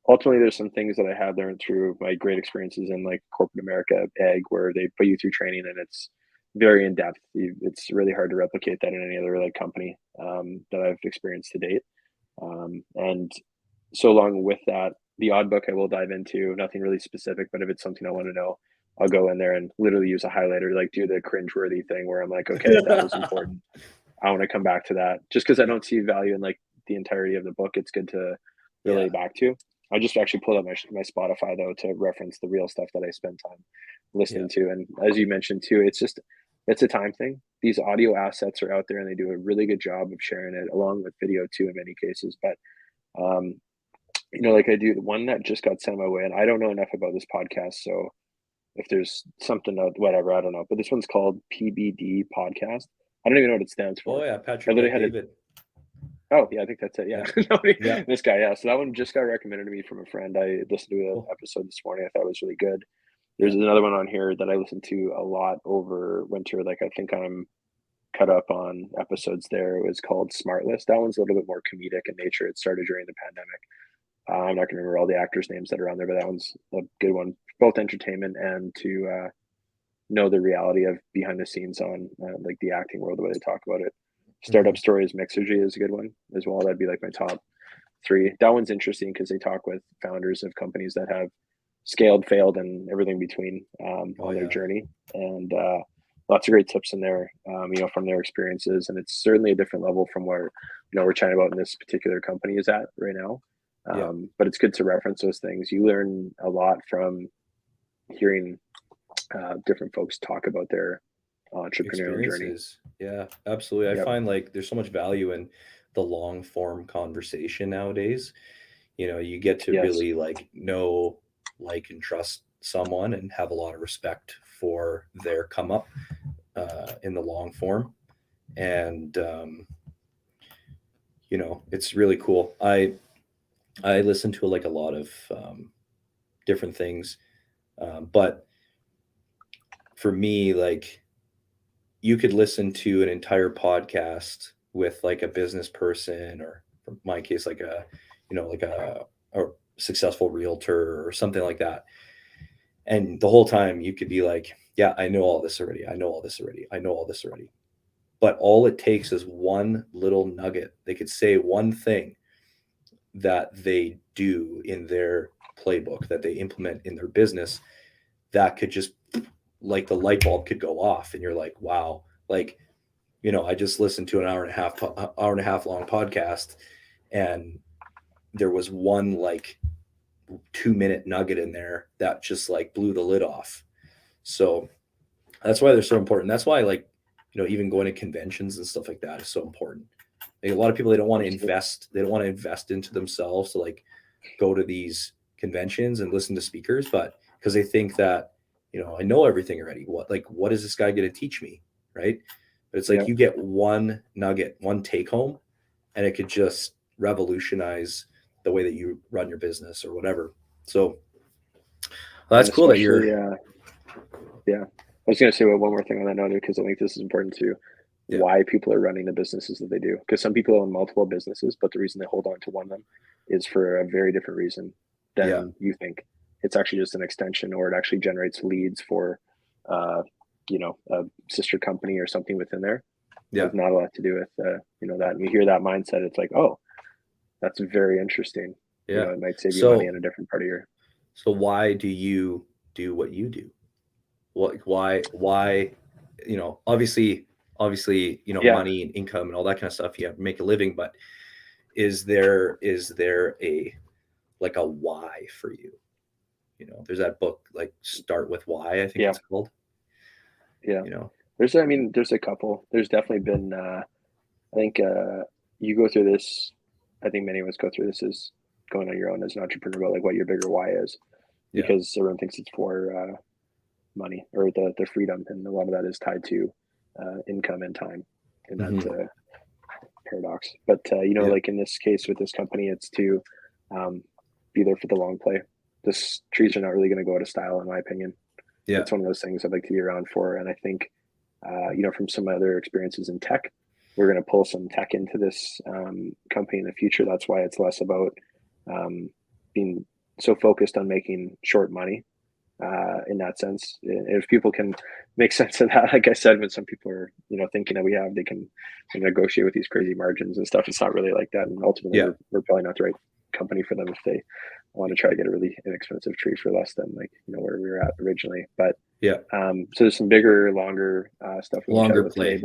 ultimately there's some things that I have learned through my great experiences in like corporate America, ag, where they put you through training and it's very in depth. It's really hard to replicate that in any other like company that I've experienced to date. And so along with that, the odd book I will dive into, nothing really specific, but if it's something I want to know, I'll go in there and literally use a highlighter, like do the cringeworthy thing where I'm like, okay, that was important. I want to come back to that. Just because I don't see value in like the entirety of the book, it's good to relate back to. I just actually pulled up my Spotify though to reference the real stuff that I spend time listening to. And as you mentioned too, it's a time thing. These audio assets are out there and they do a really good job of sharing it along with video too in many cases. But like I do, the one that just got sent my way, and I don't know enough about this podcast, so if there's something whatever, I don't know. But this one's called PBD Podcast. I don't even know what it stands for. Oh yeah, Patrick David. Oh yeah, I think that's it. Yeah. This guy. Yeah. So that one just got recommended to me from a friend. I listened to an episode this morning. I thought it was really good. There's another one on here that I listened to a lot over winter. Like I think I'm cut up on episodes there. It was called Smart List. That one's a little bit more comedic in nature. It started during the pandemic. I'm not going to remember all the actors' names that are on there, but that one's a good one, both entertainment and to know the reality of behind the scenes on like the acting world, the way they talk about it. Startup Stories Mixergy is a good one as well. That'd be like my top 3. That one's interesting because they talk with founders of companies that have scaled, failed, and everything between on their journey. And lots of great tips in there, from their experiences. And it's certainly a different level from where, we're chatting about in this particular company is at right now. But it's good to reference those things. You learn a lot from hearing different folks talk about their entrepreneurial journey. Experiences. Yeah, absolutely. I Yep. find like there's so much value in the long form conversation nowadays. You get to Yes. really like know, like, and trust someone and have a lot of respect for their come up in the long form. And it's really cool. I listen to like a lot of different things, but for me, like, you could listen to an entire podcast with like a business person, or in my case, like a successful realtor or something like that. And the whole time you could be like, yeah, I know all this already. I know all this already. I know all this already. But all it takes is one little nugget. They could say one thing that they do in their playbook, that they implement in their business, that could just, like, the light bulb could go off and you're like, wow, like, I just listened to an hour and a half long podcast, and there was one like 2-minute nugget in there that just like blew the lid off. So that's why they're so important. That's why, like, even going to conventions and stuff like that is so important. Like, a lot of people, they don't want to invest into themselves to like go to these conventions and listen to speakers, but because they think that, I know everything already. What is this guy going to teach me? Right. But it's like, you get one nugget, one take home, and it could just revolutionize the way that you run your business or whatever. So that's cool that you're. Yeah. I was going to say one more thing on that note, because I think this is important too. Yeah. Why people are running the businesses that they do. Because some people own multiple businesses, but the reason they hold on to one of them is for a very different reason than you think. It's actually just an extension, or it actually generates leads for, a sister company or something within there. Yeah. It's not a lot to do with, that. And you hear that mindset, it's like, oh, that's very interesting. Yeah. It might save you money in a different part of your. So why do you do what you do? Why, obviously, money and income and all that kind of stuff, you have to make a living, but is there a why for you? There's that book, like, Start With Why, I think it's called. Yeah. There's a couple. There's definitely been, I think you go through this, I think many of us go through this as going on your own as an entrepreneur, about like what your bigger why is, because everyone thinks it's for money or the freedom, and a lot of that is tied to income and time in that paradox. But like in this case with this company, it's to be there for the long play. This trees are not really going to go out of style, in my opinion. Yeah, it's one of those things I'd like to be around for. And I think from some other experiences in tech, we're going to pull some tech into this company in the future. That's why it's less about being so focused on making short money in that sense. If people can make sense of that, like I said, when some people are thinking that they can negotiate with these crazy margins and stuff, it's not really like that. And ultimately, we're probably not the right company for them if they want to try to get a really inexpensive tree for less than where we were at originally. But so there's some bigger, longer stuff we longer play today,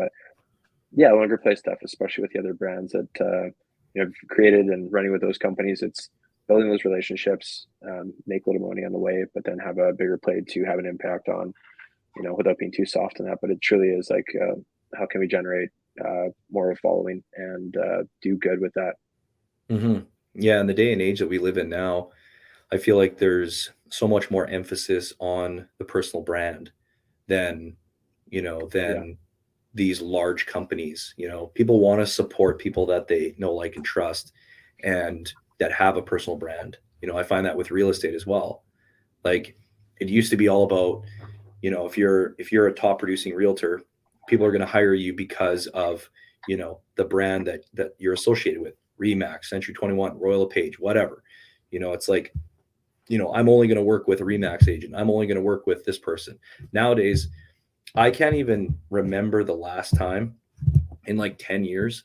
but longer play stuff, especially with the other brands that have created and running with those companies. It's building those relationships, make a little money on the way, but then have a bigger play to have an impact on, without being too soft on that. But it truly is like, how can we generate more of a following and do good with that? Mm-hmm. Yeah, in the day and age that we live in now, I feel like there's so much more emphasis on the personal brand than these large companies. People want to support people that they know, like, and trust, and that have a personal brand. I find that with real estate as well. Like, it used to be all about, if you're a top producing realtor, people are going to hire you because of, the brand that you're associated with. Remax, Century 21, Royal LePage, whatever. It's like, I'm only going to work with a Remax agent. I'm only going to work with this person. Nowadays, I can't even remember the last time in like 10 years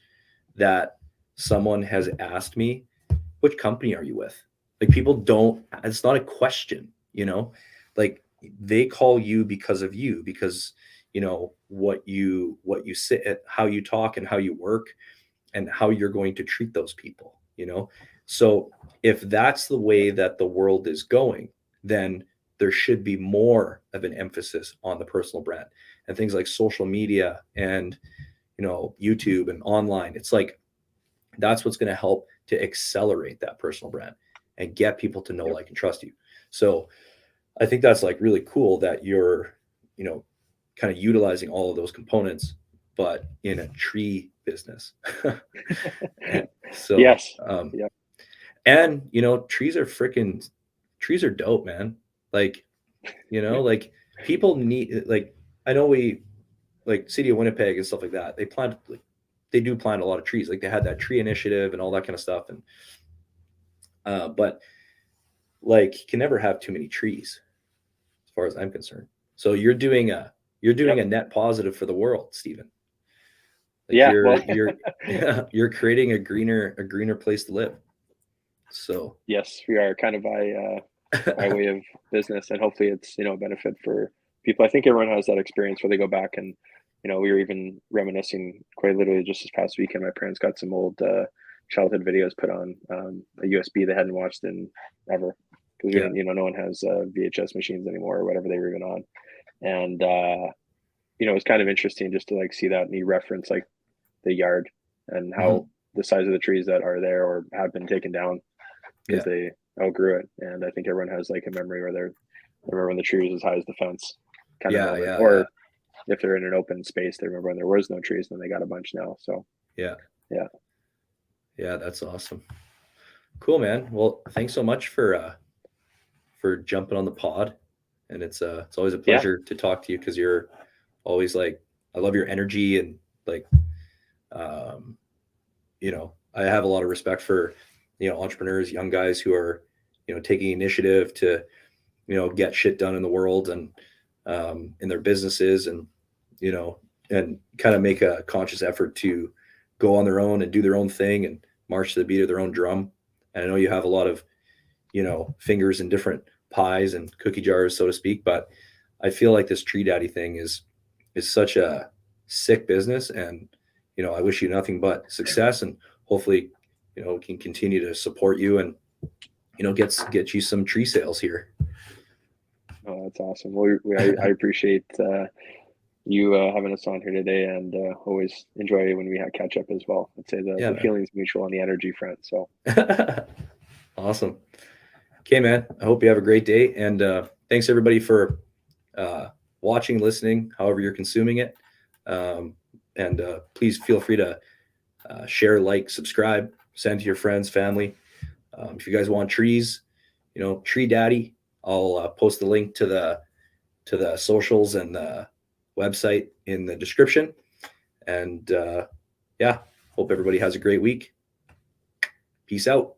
that someone has asked me, which company are you with? Like, people don't, it's not a question, like, they call you because of you, because, what you sit at, how you talk and how you work and how you're going to treat those people, So if that's the way that the world is going, then there should be more of an emphasis on the personal brand. and things like social media and, you know, YouTube and online. It's like, that's what's going to help to accelerate that personal brand and get people to know, like, and trust you. So I think that's like really cool that you're, you know, kind of utilizing all of those components, but in a tree business. And so, Yes. and, you know, trees are dope, man. Like, you know, like people need, like, I know we, like City of Winnipeg and stuff like that, they do plant a lot of trees. Like they had that tree initiative and all that kind of stuff. And, but like, you can never have too many trees as far as I'm concerned. So you're doing a net positive for the world, Stephen. Like you're creating a greener place to live. So yes, we are kind of by way of business, and hopefully it's, you know, a benefit for people. I think everyone has that experience where they go back and, you know, we were even reminiscing quite literally just this past weekend. My parents got some old childhood videos put on a USB they hadn't watched in ever, because you know, no one has VHS machines anymore or whatever they were even on. And you know, it was kind of interesting just to like see that, and you reference like the yard and how the size of the trees that are there or have been taken down because they outgrew it. And I think everyone has like a memory where they remember when the tree was as high as the fence, kind of moment. Or if they're in an open space, they remember when there was no trees, and then they got a bunch now. So yeah, that's awesome. Cool, man. Well, thanks so much for jumping on the pod, and it's always a pleasure to talk to you, because you're always like, I love your energy, and like, you know, I have a lot of respect for, you know, entrepreneurs, young guys who are, you know, taking initiative to, you know, get shit done in the world and in their businesses, and, you know, and kind of make a conscious effort to go on their own and do their own thing and march to the beat of their own drum. And I know you have a lot of, you know, fingers in different pies and cookie jars, so to speak, but I feel like this Tree Daddii thing is such a sick business, and, you know, I wish you nothing but success, and hopefully, you know, we can continue to support you and, you know, get you some tree sales here. Oh, that's awesome. Well, I appreciate you having us on here today, and always enjoy when we catch up as well. I'd say the feeling's mutual on the energy front. So awesome. Okay, man. I hope you have a great day, and thanks everybody for watching, listening, however you're consuming it. And please feel free to share, like, subscribe, send to your friends, family. If you guys want trees, you know, Tree Daddii, I'll post the link to the socials and the website in the description. And hope everybody has a great week. Peace out.